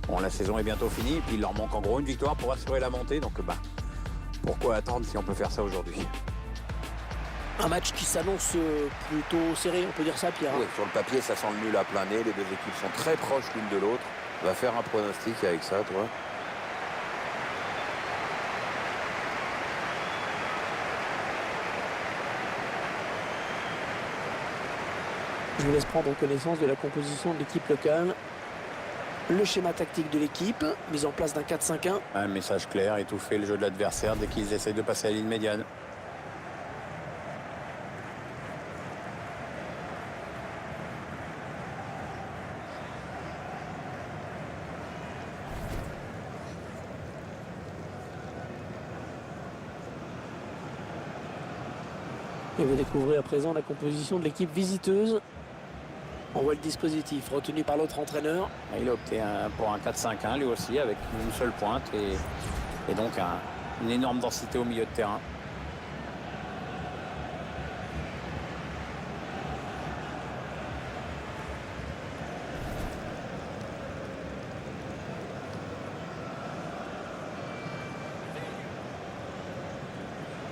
Bon, la saison est bientôt finie, et puis il leur manque en gros une victoire pour assurer la montée, donc pourquoi attendre si on peut faire ça aujourd'hui? Un match qui s'annonce plutôt serré, on peut dire ça, Pierre. Oui, sur le papier, ça sent le nul à plein nez, les deux équipes sont très proches l'une de l'autre. Va faire un pronostic avec ça, toi? Je vous laisse prendre connaissance de la composition de l'équipe locale. Le schéma tactique de l'équipe, mise en place d'un 4-5-1. Un message clair, étouffer le jeu de l'adversaire dès qu'ils essayent de passer à la ligne médiane. Et vous découvrez à présent la composition de l'équipe visiteuse. On voit le dispositif retenu par l'autre entraîneur. Il a opté pour un 4-5-1 lui aussi, avec une seule pointe et donc une énorme densité au milieu de terrain.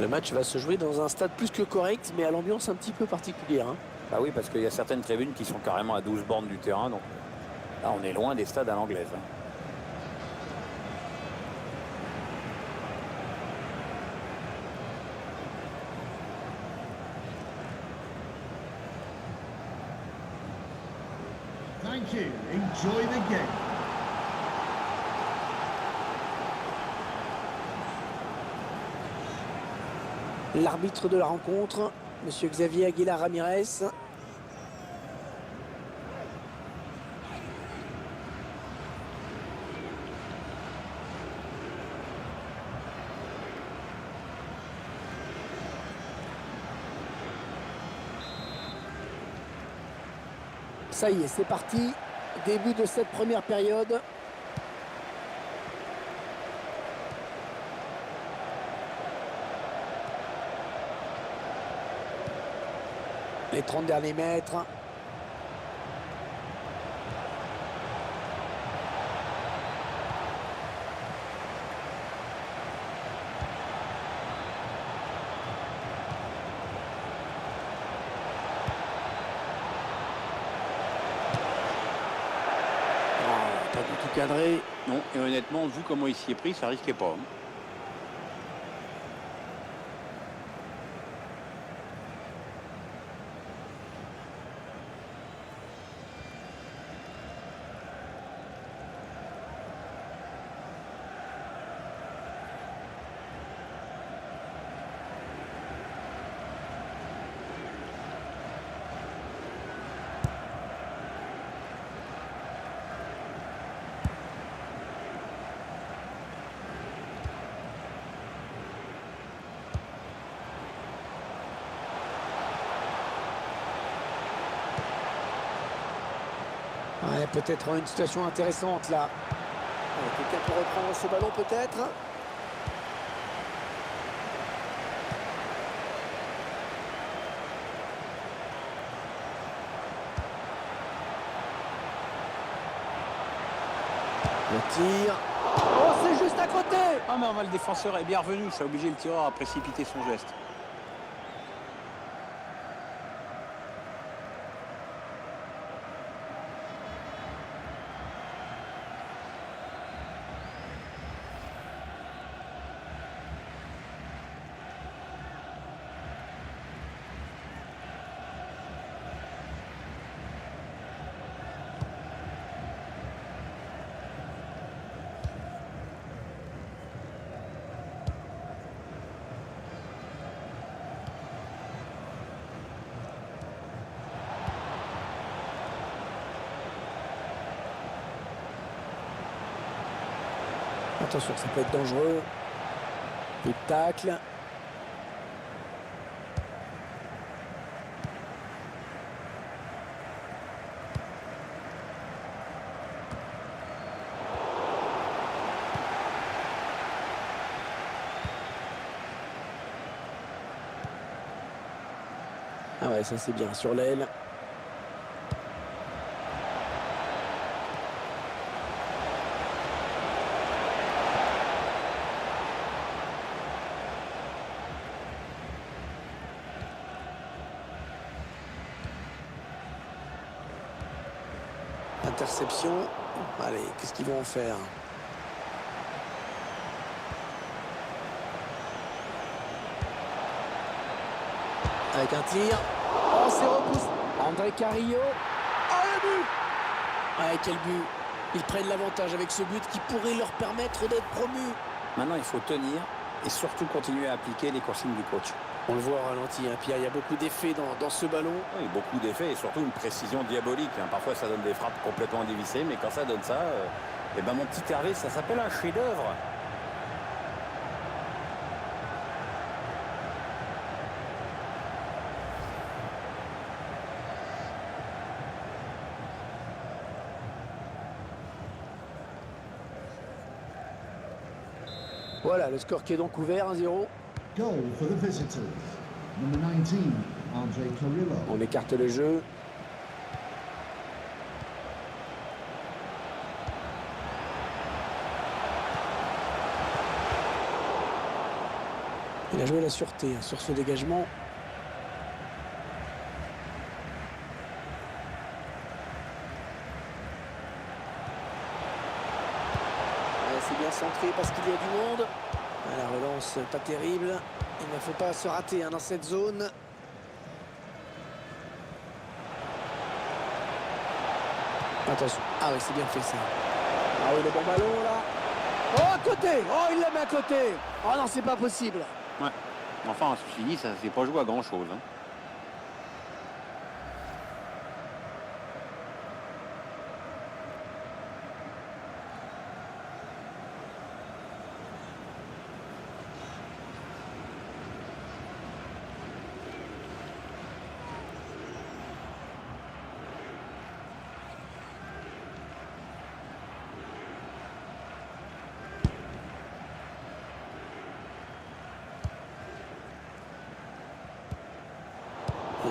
Le match va se jouer dans un stade plus que correct, mais à l'ambiance un petit peu particulière. Bah oui, parce qu'il y a certaines tribunes qui sont carrément à 12 bornes du terrain, donc là on est loin des stades à l'anglaise. Thank you. Enjoy the game. L'arbitre de la rencontre, Monsieur Xavier Aguilar Ramirez. Ça y est, c'est parti. Début de cette première période. Les 30 derniers mètres. Pas du tout cadré. Non, et honnêtement, vu comment il s'y est pris, ça risquait pas. Ouais, peut-être une situation intéressante là. Quelqu'un peut reprendre ce ballon peut-être. Le tir. Oh, c'est juste à côté. Ah mais le défenseur est bien revenu, ça a obligé le tireur à précipiter son geste. Attention, ça peut être dangereux. Le tacle. Ah ouais, ça c'est bien sur l'aile. Interception. Allez, qu'est-ce qu'ils vont en faire? Avec un tir. Oh, c'est repoussé. André Carrillo. Oh, le but! Ah, quel but! Ils prennent l'avantage avec ce but qui pourrait leur permettre d'être promus. Maintenant, il faut tenir et surtout continuer à appliquer les consignes du coach. On le voit au ralenti, hein, Pierre, il y a beaucoup d'effets dans ce ballon. Oui, beaucoup d'effets et surtout une précision diabolique. Hein. Parfois, ça donne des frappes complètement dévissées, mais quand ça donne ça, eh ben, mon petit Hervé, ça s'appelle un chef-d'œuvre. Voilà, le score qui est donc ouvert, 1-0. Goal for the visitors. Number 19, André Carrillo. On écarte le jeu. Il a joué la sûreté sur ce dégagement. C'est bien centré parce qu'il y a du monde. La relance pas terrible. Il ne faut pas se rater dans cette zone. Attention. Ah oui, c'est bien fait ça. Ah oui, le bon ballon là. Oh, à côté. Oh, il la met à côté. Oh non, c'est pas possible. Ouais. Enfin, ceci dit, ça ne s'est pas joué à grand-chose. Hein.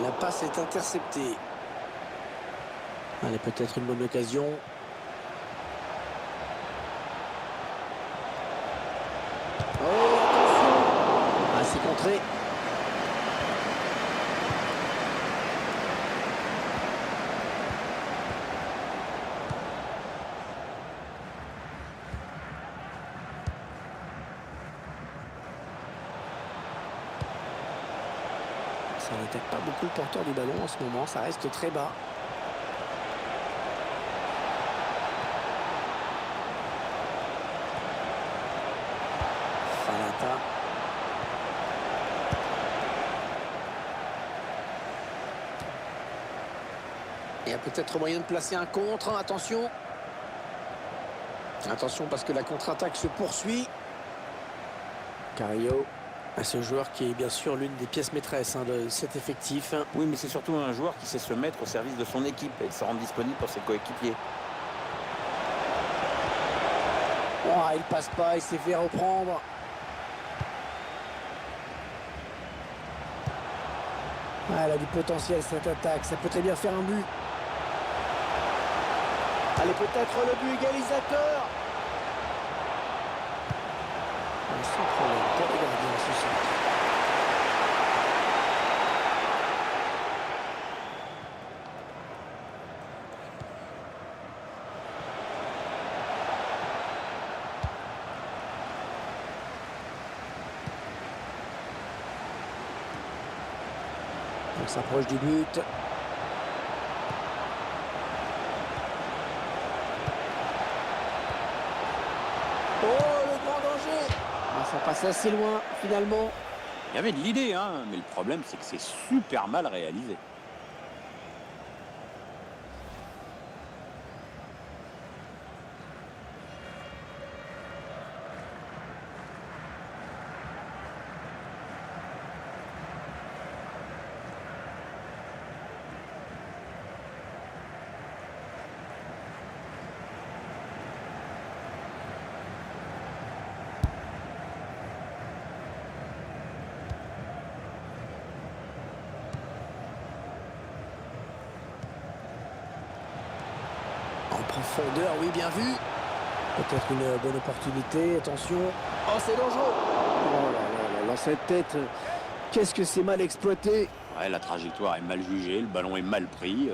La passe est interceptée. Allez, peut-être une bonne occasion. Oh, attention! Ah, c'est contré. Ça n'attaque pas beaucoup le porteur du ballon en ce moment, ça reste très bas. Falata. Il y a peut-être moyen de placer un contre, attention. Attention parce que la contre-attaque se poursuit. Carrillo. Ce joueur qui est bien sûr l'une des pièces maîtresses de cet effectif. Oui, mais c'est surtout un joueur qui sait se mettre au service de son équipe et se rendre disponible pour ses coéquipiers. Oh, il passe pas, il s'est fait reprendre. Ah, elle a du potentiel cette attaque, ça peut très bien faire un but. Allez, peut-être le but égalisateur. Sans problème pour les gardiens ce centre. On s'approche du but. Oh, le grand danger! Ah, ça passe assez loin, finalement. Il y avait de l'idée, hein, mais le problème, c'est que c'est super mal réalisé. En profondeur, oui, bien vu. Peut-être une bonne opportunité, attention. Oh, c'est dangereux. Oh là là là, cette tête, qu'est-ce que c'est mal exploité. Ouais, la trajectoire est mal jugée, le ballon est mal pris,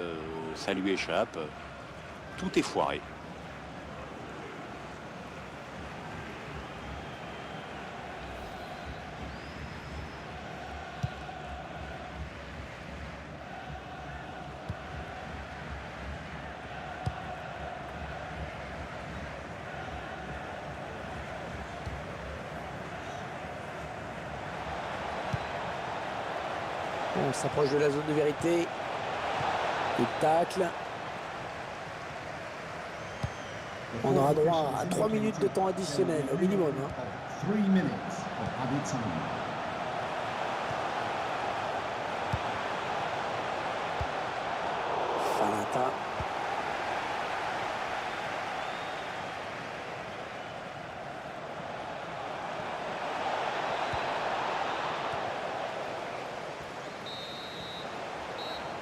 ça lui échappe. tout est foiré. On s'approche de la zone de vérité. Le tacle. On aura droit à 3 minutes de temps additionnel au minimum. 3 minutes of added time. Falata.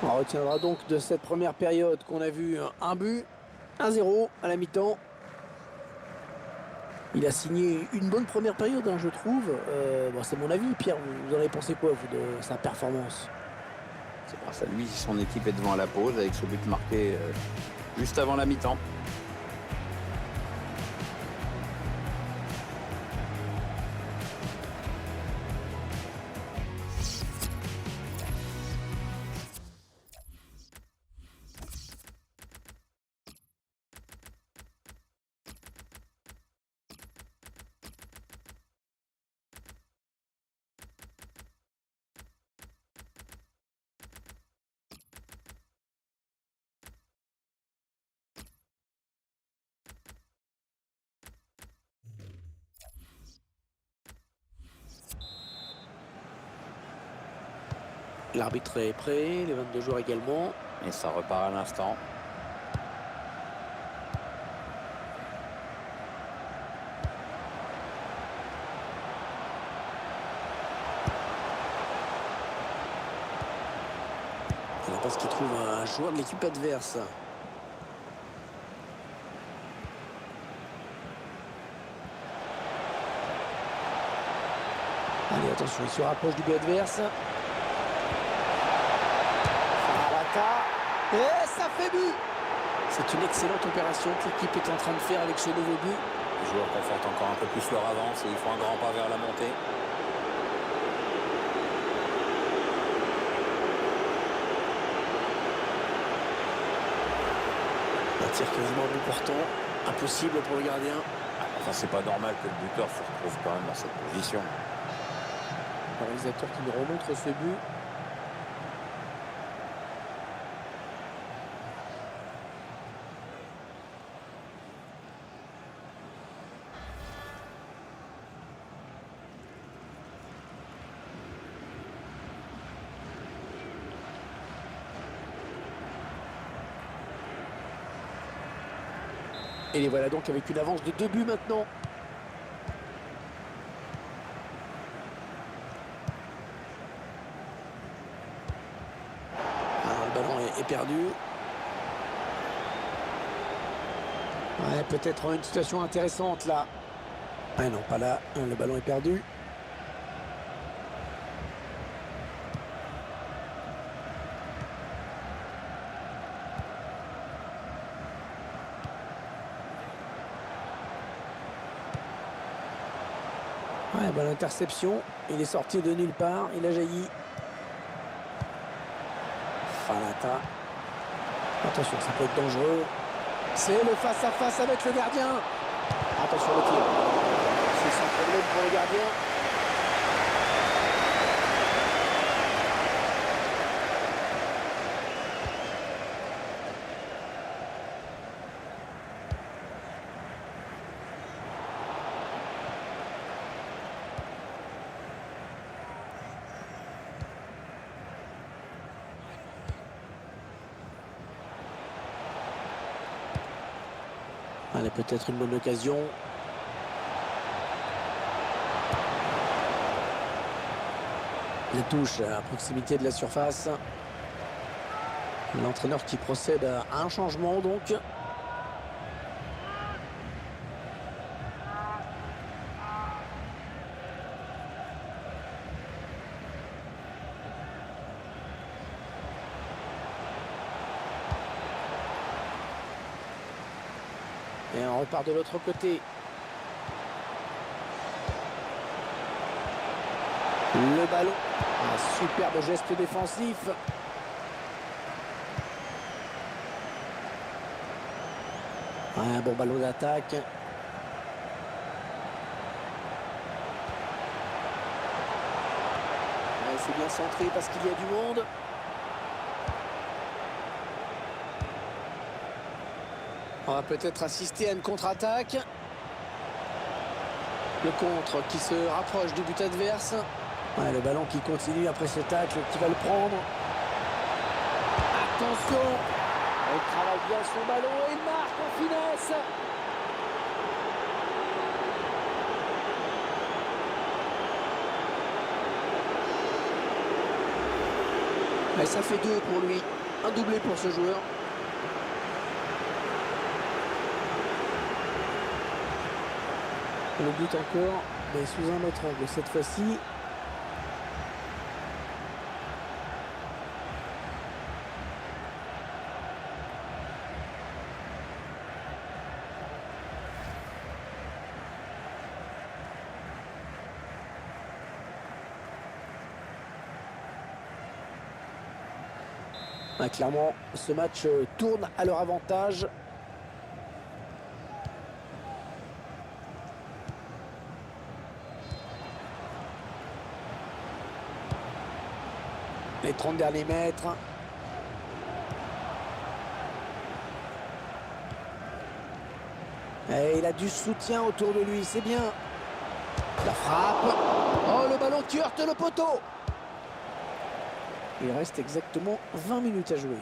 On retiendra donc de cette première période qu'on a vu un but, 1-0 à la mi-temps. Il a signé une bonne première période, hein, je trouve. Bon, c'est mon avis. Pierre, vous en avez pensé quoi, vous, de sa performance? C'est grâce à lui si son équipe est devant la pause avec ce but marqué juste avant la mi-temps. L'arbitre est prêt, les 22 joueurs également. Et ça repart à l'instant. Il n'y a pas ce qu'il trouve un joueur de l'équipe adverse. Allez, attention, il se rapproche du but adverse. Et ça fait but. C'est une excellente opération que l'équipe est en train de faire avec ce nouveau but. Les joueurs confortent encore un peu plus leur avance et ils font un grand pas vers la montée. Un tir quasiment à bout portant. Impossible pour le gardien. Enfin, c'est pas normal que le buteur se retrouve quand même dans cette position. Le réalisateur qui nous remontre ce but. Et les voilà donc avec une avance de 2 buts maintenant. Alors, le ballon est perdu. Ouais, peut-être une situation intéressante là. Ouais, non, pas là. Le ballon est perdu. Ouais, bonne interception. Il est sorti de nulle part. Il a jailli. Falata. Attention, ça peut être dangereux. C'est le face-à-face avec le gardien. Attention le tir. C'est sans problème pour le gardien. Allez, peut-être une bonne occasion. La touche à proximité de la surface. L'entraîneur qui procède à un changement donc. Et on repart de l'autre côté. Le ballon. Un superbe geste défensif. Un bon ballon d'attaque. Ouais, c'est bien centré parce qu'il y a du monde. On va peut-être assister à une contre-attaque. Le contre qui se rapproche du but adverse. Ouais, le ballon qui continue après ce tacle, qui va le prendre. Attention! Il travaille bien son ballon et il marque en finesse. Et ça fait 2 pour lui. Un doublé pour ce joueur. Le but encore, mais sous un autre angle cette fois-ci. Ah, clairement, ce match tourne à leur avantage. Les 30 derniers mètres. Et il a du soutien autour de lui, c'est bien. La frappe. Oh, le ballon qui heurte le poteau. Il reste exactement 20 minutes à jouer.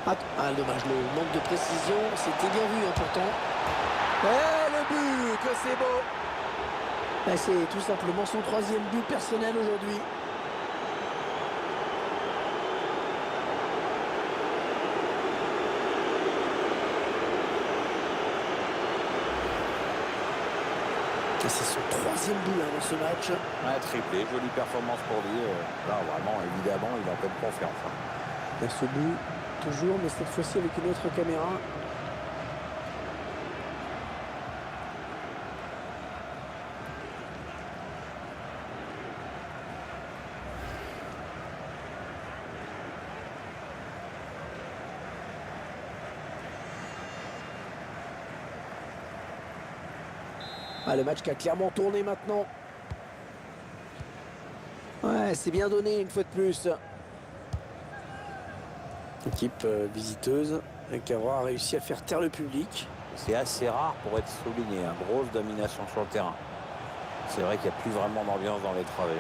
Ah, dommage, le manque de précision. C'était bien vu, hein, pourtant. Et le but, que c'est beau. C'est tout simplement son 3e but personnel aujourd'hui. C'est son 3e but dans ce match. Ouais, triplé, jolie performance pour lui. Là, vraiment, évidemment, il a un peu de confiance. Il y a ce but, toujours, mais cette fois-ci avec une autre caméra. Ah, le match qui a clairement tourné maintenant. Ouais, c'est bien donné une fois de plus. Équipe visiteuse qui aura réussi à faire taire le public. C'est assez rare pour être souligné. Grosse domination sur le terrain. C'est vrai qu'il n'y a plus vraiment d'ambiance dans les travées.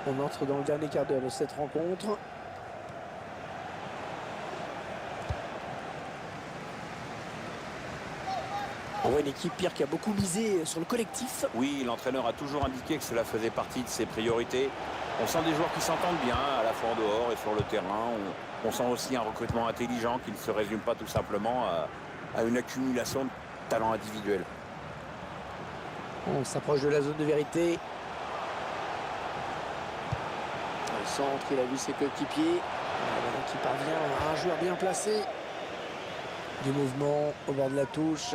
On entre dans le dernier quart d'heure de cette rencontre. On voit une équipe, Pierre, qui a beaucoup misé sur le collectif. Oui, l'entraîneur a toujours indiqué que cela faisait partie de ses priorités. On sent des joueurs qui s'entendent bien, à la fois en dehors et sur le terrain. On sent aussi un recrutement intelligent qui ne se résume pas tout simplement à une accumulation de talents individuels. On s'approche de la zone de vérité. Le centre, il a vu ses coéquipiers. Qui parvient à un joueur bien placé. Du mouvement au bord de la touche.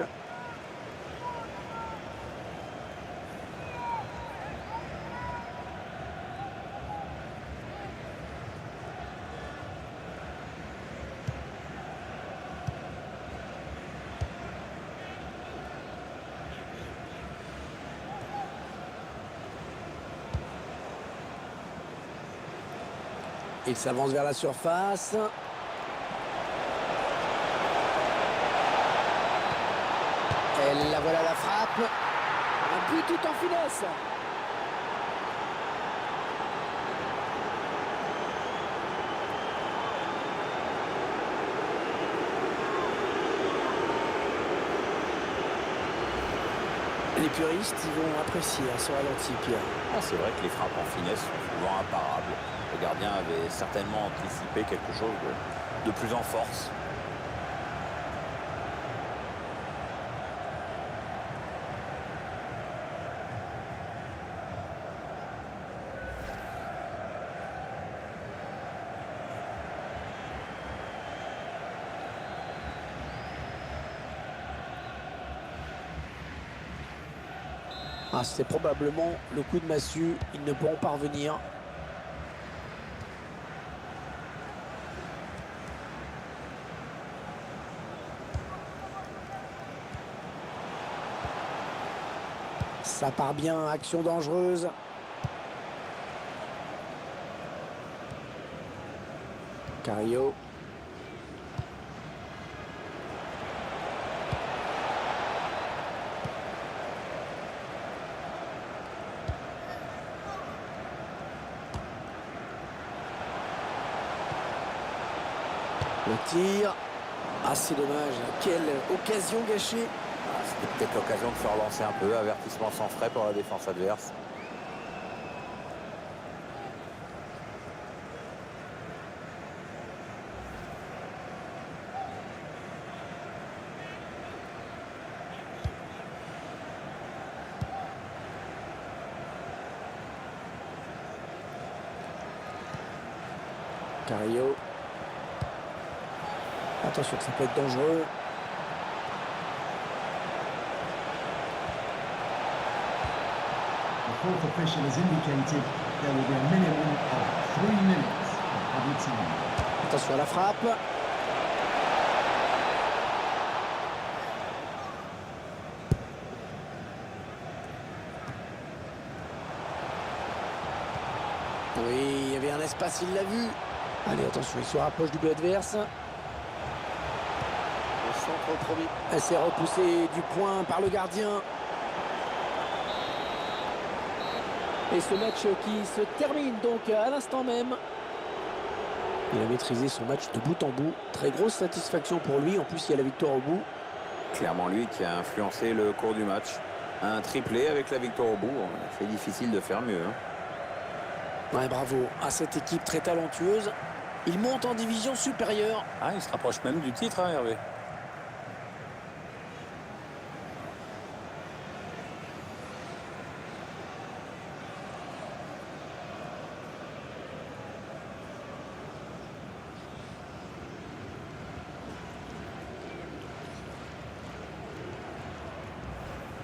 Il s'avance vers la surface. Et la voilà la frappe. Un but tout en finesse. Les puristes, ils vont apprécier ce ralenti, Pierre. C'est vrai que les frappes en finesse sont souvent imparables. Le gardien avait certainement anticipé quelque chose de plus en force. Ah, c'est probablement le coup de massue. Ils ne pourront pas revenir. Ça part bien, action dangereuse. Carrillo. Le tir. Ah, c'est dommage. Quelle occasion gâchée. C'était peut-être l'occasion de se relancer un peu. Avertissement sans frais pour la défense adverse. Carrillo. Attention, ça peut être dangereux. The fourth official has indicated there will be a minimum of 3 minutes of added time. Attention à la frappe. Oui, il y avait un espace, il l'a vu. Allez, attention, il se rapproche du but adverse. Le centre promis. Elle s'est repoussée du point par le gardien. Et ce match qui se termine donc à l'instant même. Il a maîtrisé son match de bout en bout. Très grosse satisfaction pour lui. En plus, il y a la victoire au bout. Clairement lui qui a influencé le cours du match. Un triplé avec la victoire au bout. C'est difficile de faire mieux. Ouais, bravo à cette équipe très talentueuse. Il monte en division supérieure. Ah, il se rapproche même du titre, Hervé.